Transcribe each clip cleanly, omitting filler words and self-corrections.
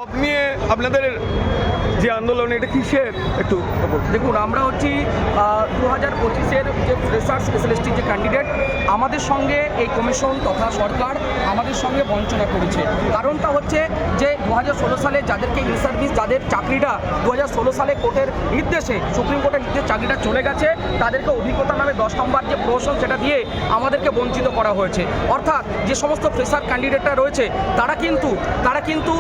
আপনি আপনাদের যে আন্দোলন এটা কিসের একটু দেখুন, আমরা হচ্ছি 2025-এর যে ফ্রেশার স্পেশালিস্টের যে ক্যান্ডিডেট, আমাদের সঙ্গে এই কমিশন তথা সরকার আমাদের সঙ্গে বঞ্চনা করেছে। কারণটা হচ্ছে যে 2016 সালে যাদেরকে ইন সার্ভিস, যাদের চাকরিটা 2016 সালে কোর্টের নির্দেশে, সুপ্রিম কোর্টের নির্দেশে চাকরিটা চলে গেছে, তাদেরকে অভিজ্ঞতা নামে 10 নম্বর যে প্রমোশন সেটা দিয়ে আমাদেরকে বঞ্চিত করা হয়েছে। অর্থাৎ যে সমস্ত ফ্রেশার ক্যান্ডিডেটরা রয়েছে তারা কিন্তু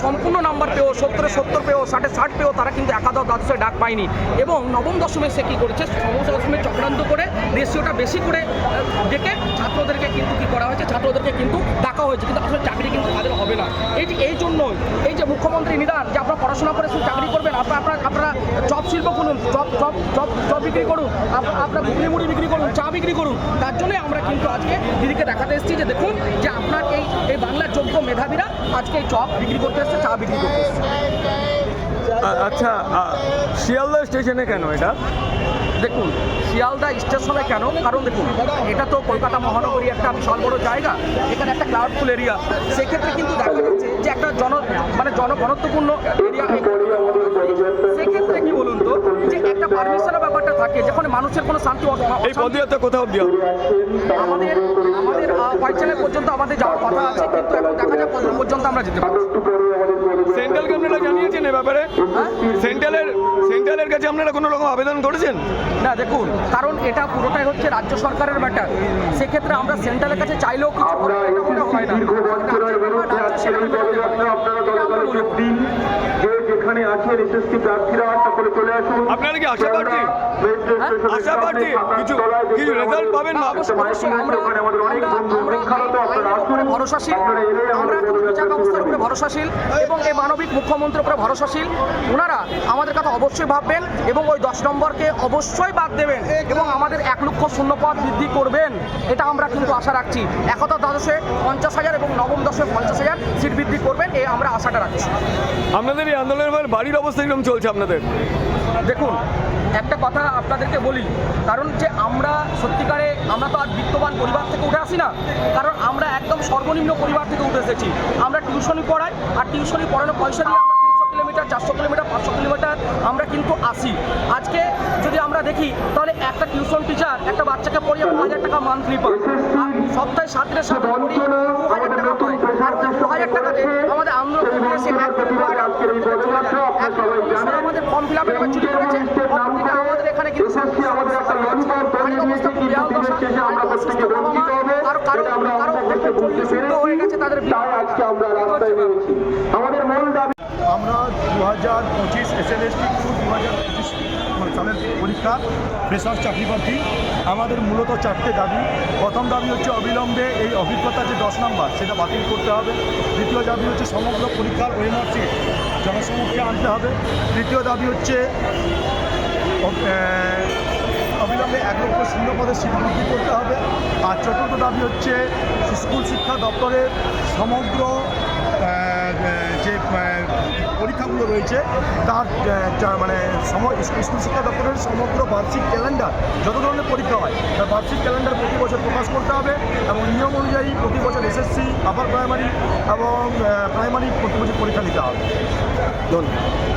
সম্পূর্ণ নাম্বার পেয়েও 70 পেয়েও 60 পেয়েও তারা কিন্তু একাদশ দ্বাদশে ডাক পায়নি। এবং নবম দশমে সে কী করেছে, নবম দশমে চক্রান্ত করে রেশিওটা বেশি করে ডেকে ছাত্রদেরকে কিন্তু কী করা হয়েছে, ছাত্রদেরকে কিন্তু ডাকা হয়েছে, কিন্তু আসলে চাকরি কিন্তু তাদের হবে না। এই জন্যই এই যে মুখ্যমন্ত্রী নিদান যে আপনারা পড়াশোনা করে শুধু চাকরি করবেন, আপনারা চপ শিল্প করুন, চপ বিক্রি করুন, আপনারা ঘুগনি মুড়ি বিক্রি করুন, চা বিক্রি করুন। তার জন্যই আমরা কিন্তু আজকে দিদিকে দেখাতে এসেছি যে দেখুন যে আপনার এই বাংলার যোগ্য মেধাবীরা আজকে এই চপ বিক্রি করতে এসছে, চা বিক্রি করতে এসছে। আচ্ছা, শিয়ালদা স্টেশনে কেন এটা? দেখুন, শিয়ালদা স্টেশনে কেন, কারণ দেখুন এটা তো কলকাতা মহানগরী একটা বিশাল বড় জায়গা, এখানে একটা ক্লাউডফুল এরিয়া। সেক্ষেত্রে কিন্তু দেখা যাচ্ছে যে একটা ঘনত্বপূর্ণ এরিয়া। সেক্ষেত্রে কি বলুন তো, যে একটা পারমিশনের ব্যাপারটা থাকে, যখন মানুষের কোনো শান্তি এই পদযাত্রা কোথাও অব্দি হবে? আমাদের পয়চালের পর্যন্ত আমাদের যাওয়ার কথা আছে, কিন্তু এখন দেখা যায় কত পর্যন্ত আমরা যেতে পারি। সেন্ট্রালকে আপনারা জানিয়েছেন এ ব্যাপারে? সেন্ট্রালের কাছে আপনারা কোনো রকম আবেদন করেছেন? না, দেখুন, কারণ এটা পুরোটাই হচ্ছে রাজ্য সরকারের ম্যাটার। সেক্ষেত্রে আমরা সেন্ট্রালের কাছে চাইলেও কিছু হয় না। যেখানে আছেন এসএসসি প্রার্থীরা সকলে চলে আসুন। আপনারা কি আশা প্রার্থী? কিছু রেজাল্ট পাবেন না? ভরসাশীল, আমরা বিচার ব্যবস্থার উপরে ভরসাশীল এবং এই মানবিক মুখ্যমন্ত্রীর উপরে ভরসাশীল। ওনারা আমাদের কথা অবশ্যই ভাববেন এবং ওই 10 নম্বরকে অবশ্যই বাদ দেবেন এবং আমাদের 1 লক্ষ শূন্যপদ বৃদ্ধি করবেন, এটা আমরা কিন্তু আশা রাখছি। একতা দ্বাদশে 50,000 এবং নবম দশে 50,000 সিট বৃদ্ধি করবেন, এই আমরা আশাটা রাখছি। আপনাদের এই আন্দোলনের বাড়ির অবস্থা কিরকম চলছে আপনাদের? দেখুন, একটা কথা আপনাদেরকে বলি, কারণ যে আমরা সত্যিকারে আমরা তো আর বিত্তবান পরিবার থেকে উঠে আসি না, কারণ আমরা একদম সর্বনিম্ন পরিবার থেকে উঠে এসেছি। আমরা টিউশনি পড়াই, আর টিউশনি পড়ানোর পয়সা দিয়ে আমরা 300 কিলোমিটার, 400 কিলোমিটার, 500 কিলোমিটার আমরা কিন্তু আসি। আজকে যদি আমরা দেখি তাহলে একটা টিউশন টিচার একটা বাচ্চাকে পড়িয়ে 5,000 টাকা মান্থলি পায়, আর সপ্তাহে 7 দিনের সাথে পড়ি 2,000 টাকা পায়। আর 2,000 টাকাতে আমাদের আন্দোলন এসে আমাদের ফর্ম ফিল আপের চুরি করেছে। আমাদের এখানে কিন্তু হয়ে গেছে তাদের। আমরা 2025 SLST 2025 সালের পরীক্ষা ফ্রেশার্স চাকরি প্রার্থী। আমাদের মূলত 4টে দাবি। প্রথম দাবি হচ্ছে অবিলম্বে এই অভিজ্ঞতা যে 10 নম্বর সেটা বাতিল করতে হবে। দ্বিতীয় দাবি হচ্ছে সমগ্র পরীক্ষার ওএমআরসি জনসমক্ষে আনতে হবে। তৃতীয় দাবি হচ্ছে অবিলম্বে 1 লক্ষ শূন্যপদের সিট বৃদ্ধি করতে হবে। আর চতুর্থ দাবি হচ্ছে স্কুল শিক্ষা দপ্তরের সমগ্র যে পরীক্ষাগুলো রয়েছে তার স্কুল শিক্ষা দপ্তরের সমগ্র বার্ষিক ক্যালেন্ডার, যত ধরনের পরীক্ষা হয় তার বার্ষিক ক্যালেন্ডার প্রতি বছর প্রকাশ করতে হবে এবং নিয়ম অনুযায়ী প্রতি বছর এসএসসি, আপার প্রাইমারি এবং প্রাইমারি প্রতি বছর পরীক্ষা নিতে হবে। ধন্যবাদ।